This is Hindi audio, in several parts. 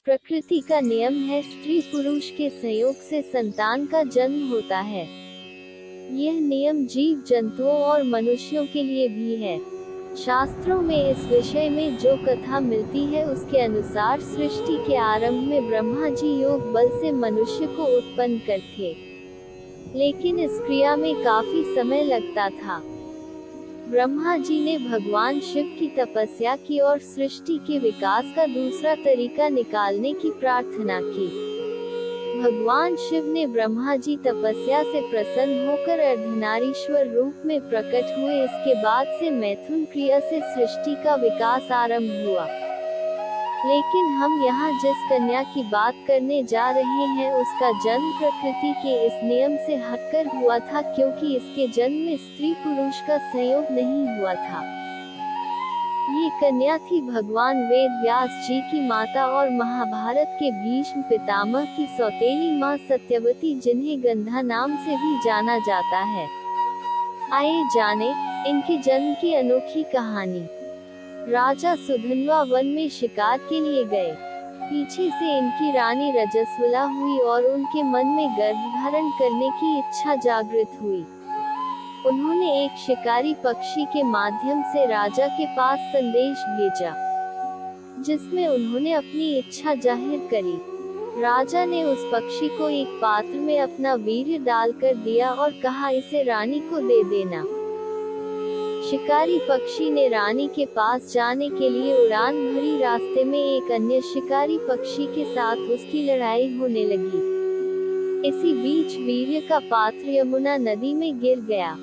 प्रकृति का नियम है, स्त्री पुरुष के संयोग से संतान का जन्म होता है। यह नियम जीव जंतुओं और मनुष्यों के लिए भी है। शास्त्रों में इस विषय में जो कथा मिलती है उसके अनुसार सृष्टि के आरंभ में ब्रह्मा जी योग बल से मनुष्य को उत्पन्न करते, लेकिन इस क्रिया में काफी समय लगता था। ब्रह्मा जी ने भगवान शिव की तपस्या की और सृष्टि के विकास का दूसरा तरीका निकालने की प्रार्थना की। भगवान शिव ने ब्रह्मा जी तपस्या से प्रसन्न होकर अर्धनारीश्वर रूप में प्रकट हुए। इसके बाद से मैथुन क्रिया से सृष्टि का विकास आरंभ हुआ। लेकिन हम यहाँ जिस कन्या की बात करने जा रहे हैं उसका जन्म प्रकृति के इस नियम से हटकर हुआ था, क्योंकि इसके जन्म में स्त्री पुरुष का संयोग नहीं हुआ था। ये कन्या थी भगवान वेद व्यास जी की माता और महाभारत के भीष्म पितामह की सौतेली माँ सत्यवती, जिन्हें गंधा नाम से भी जाना जाता है। आइए जाने इनके जन्म की अनोखी कहानी। राजा सुधन्वा वन में शिकार के लिए गए। पीछे से इनकी रानी रजस्वला हुई और उनके मन में गर्भधारण करने की इच्छा जागृत हुई। उन्होंने एक शिकारी पक्षी के माध्यम से राजा के पास संदेश भेजा, जिसमें उन्होंने अपनी इच्छा जाहिर करी। राजा ने उस पक्षी को एक पात्र में अपना वीर्य डालकर दिया और कहा, इसे रानी को दे देना। शिकारी पक्षी ने रानी के पास जाने के लिए उड़ान भरी। रास्ते में एक अन्य शिकारी पक्षी के साथ उसकी लड़ाई होने लगी। इसी बीच वीर्य का पात्र यमुना नदी में गिर गया।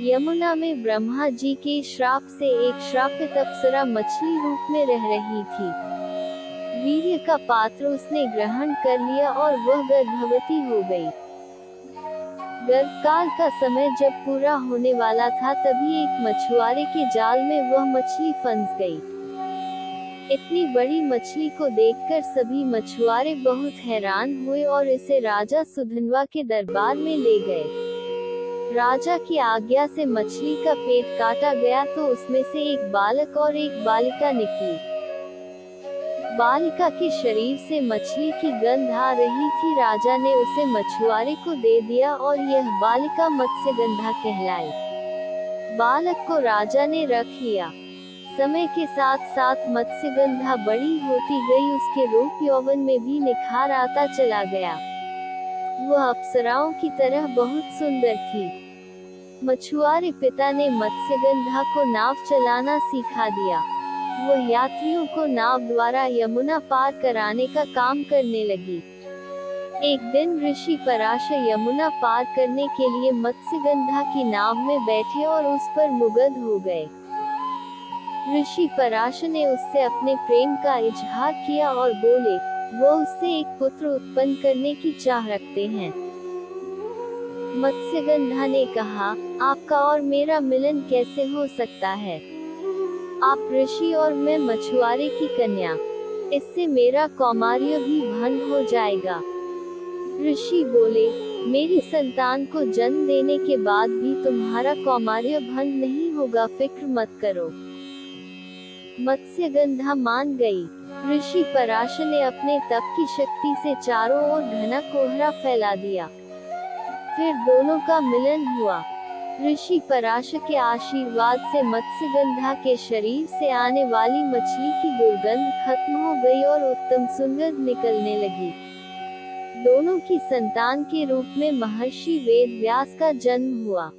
यमुना में ब्रह्मा जी के श्राप से एक श्रापित अप्सरा मछली रूप में रह रही थी। वीर्य का पात्र उसने ग्रहण कर लिया और वह गर्भवती हो गई। गर्भकाल का समय जब पूरा होने वाला था, तभी एक मछुआरे के जाल में वह मछली फंस गई। इतनी बड़ी मछली को देखकर सभी मछुआरे बहुत हैरान हुए और इसे राजा सुधन्वा के दरबार में ले गए। राजा की आज्ञा से मछली का पेट काटा गया तो उसमें से एक बालक और एक बालिका निकली। बालिका के शरीर से मछली की गंध आ रही थी। राजा ने उसे मछुआरे को दे दिया और यह बालिका मत्स्यगंधा कहलाई। बालक को राजा ने रख लिया। समय के साथ साथ मत्स्यगंधा बड़ी होती गई। उसके रूप यौवन में भी निखार आता चला गया। वह अप्सराओं की तरह बहुत सुंदर थी। मछुआरे पिता ने मत्स्यगंधा को नाव चलाना सिखा दिया। वह यात्रियों को नाव द्वारा यमुना पार कराने का काम करने लगी। एक दिन ऋषि पराशर यमुना पार करने के लिए मत्स्यगंधा की नाव में बैठे और उस पर मुग्ध हो गए। ऋषि पराशर ने उससे अपने प्रेम का इजहार किया और बोले, वो उससे एक पुत्र उत्पन्न करने की चाह रखते हैं। मत्स्यगंधा ने कहा, आपका और मेरा मिलन कैसे हो सकता है? आप ऋषि और मैं मछुआरे की कन्या, इससे मेरा कौमार्य भी भंग हो जाएगा। ऋषि बोले, मेरी संतान को जन्म देने के बाद भी तुम्हारा कौमार्य भंग नहीं होगा, फिक्र मत करो। मत्स्यगंधा मान गई। ऋषि पराशर ने अपने तप की शक्ति से चारों ओर घना कोहरा फैला दिया। फिर दोनों का मिलन हुआ। ऋषि पराशर के आशीर्वाद से मत्स्यगंधा के शरीर से आने वाली मछली की दुर्गंध खत्म हो गई और उत्तम सुगंध निकलने लगी। दोनों की संतान के रूप में महर्षि वेद व्यास का जन्म हुआ।